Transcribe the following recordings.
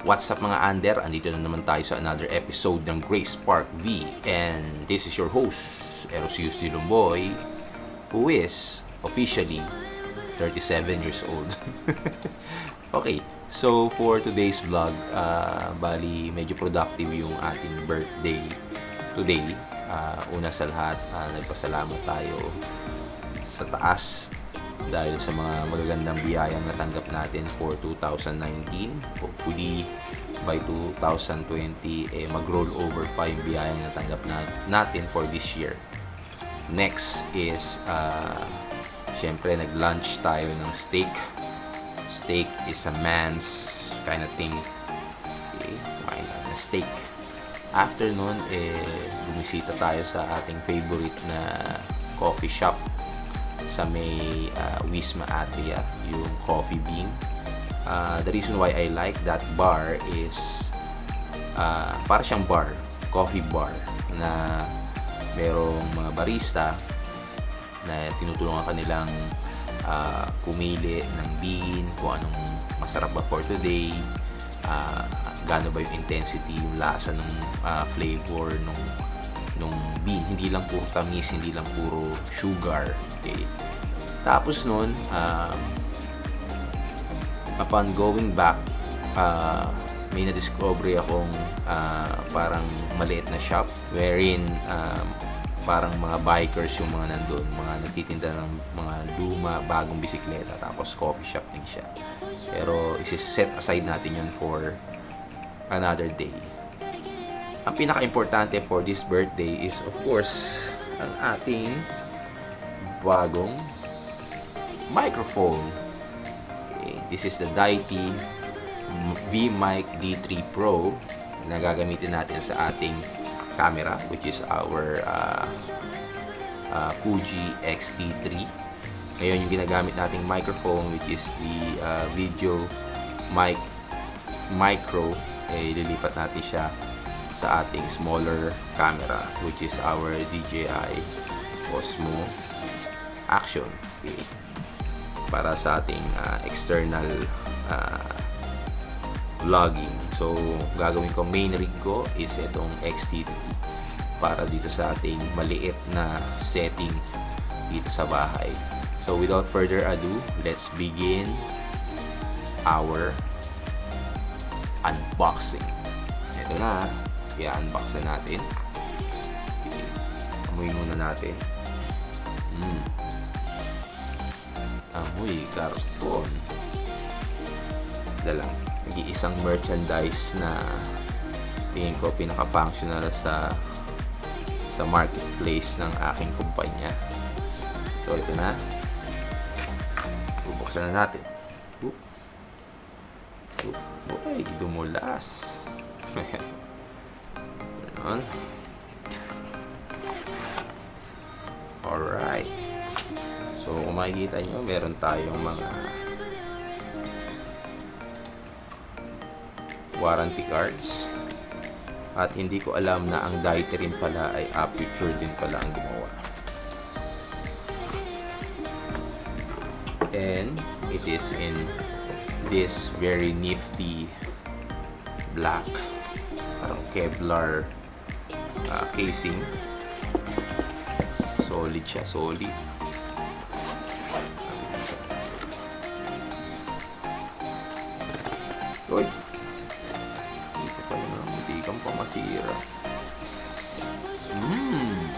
What's up mga under? Andito na naman tayo sa another episode ng Grace Park V. And this is your host, Erosius Dilumboy, who is officially 37 years old. Okay, so for today's vlog, bali medyo productive yung ating birthday today. Una sa lahat, nagpasalamat tayo sa taas dahil sa mga magagandang biyayang natanggap natin for 2019. Hopefully by 2020 mag-roll over pa yung biyayang natanggap natin for this year. Next is syempre nag-lunch tayo ng steak. Steak is a man's kind of thing. Okay, kumain tayo ng steak. After nun, bumisita tayo sa ating favorite na coffee shop sa may Wisma Atria, yung Coffee Bean. The reason why I like that bar is para siyang bar, coffee bar, na merong mga barista na tinutulungan kanilang pumili ng bean, kung anong masarap ba for today, gaano ba yung intensity, yung lasa ng flavor nung bean. Hindi lang puro tamis, hindi lang puro sugar. Okay. Tapos nun, upon going back, may na-discover akong parang maliit na shop wherein parang mga bikers yung mga nandun, mga nagtitinda ng mga luma, bagong bisikleta, tapos coffee shop din siya. Pero isi-set aside natin yun for another day. Ang pinaka-importante for this birthday is of course ang ating bagong microphone. Okay, this is the Diety V-Mic D3 Pro na gagamitin natin sa ating camera, which is our Fuji X-T3. Ngayon yung ginagamit nating microphone, which is the video mic micro, lilipat natin siya sa ating smaller camera, which is our DJI Osmo Action. Okay. Para sa ating external vlogging. So, gagawin ko, main rig ko is itong XT3 para dito sa ating maliit na setting dito sa bahay. So, without further ado, let's begin our unboxing. Ito na, i-unbox na natin. Okay. Amoy muna natin. Amoy karton. Dalang nag-iisang merchandise na tingin ko pinaka-functional sa marketplace ng aking kumpanya. So ito na, bubuksan na natin. Ay, dumulas. Ganon. Alright, so kung makikita nyo, meron tayong mga warranty cards. At hindi ko alam na ang Diety rin pala ay Aperture din pala ang gumawa. And it is in this very nifty black, parang Kevlar casing. Solid siya, solid. Uy! Kang pamasira.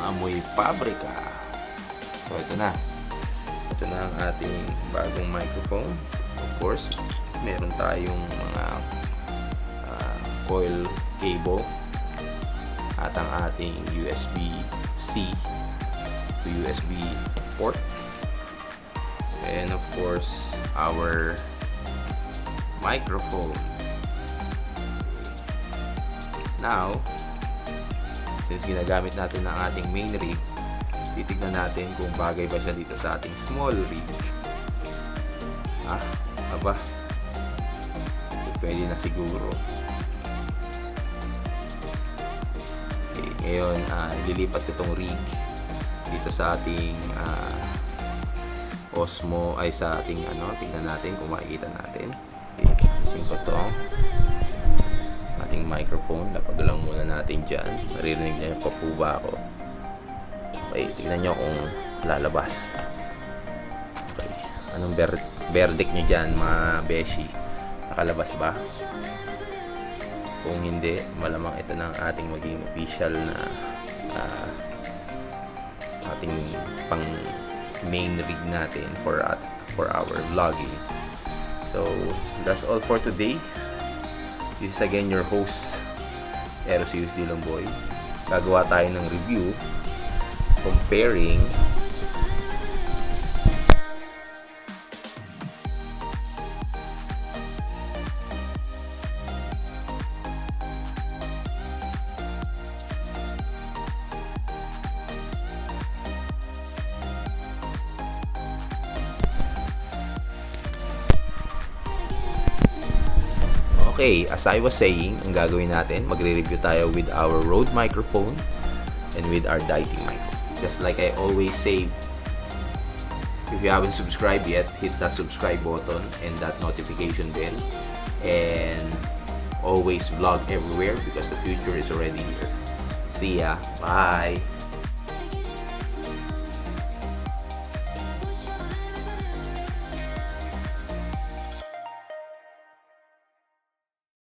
Amoy pabrika. So ito na. Ito na ang ating bagong microphone. Of course, meron tayong mga coil cable at ang ating USB-C to USB port. And of course, our microphone. Now, since ginagamit natin ang ating main rig, titignan natin kung bagay ba siya dito sa ating small rig. Aba, pwede na siguro. Okay, ngayon, ililipat ko itong rig dito sa ating Osmo, ay sa ating tingnan natin kung makikita natin. Okay, alisin ko to. ating microphone. Lapag lang muna natin dyan. Maririnig niyo pa po ba ako? Okay, tignan nyo kung lalabas. Okay, anong verdict nyo dyan mga beshi? Nakalabas ba? Kung hindi, malamang ito ng ating maging official na ating pang main rig natin for our vlogging. So that's all for today. This is again your host, Eros Dilomboy. Gagawa tayo ng review comparing Okay, as I was saying, ang gagawin natin, magre-review tayo with our Rode microphone and with our Diety mic. Just like I always say, if you haven't subscribed yet, hit that subscribe button and that notification bell. And always vlog everywhere because the future is already here. See ya. Bye.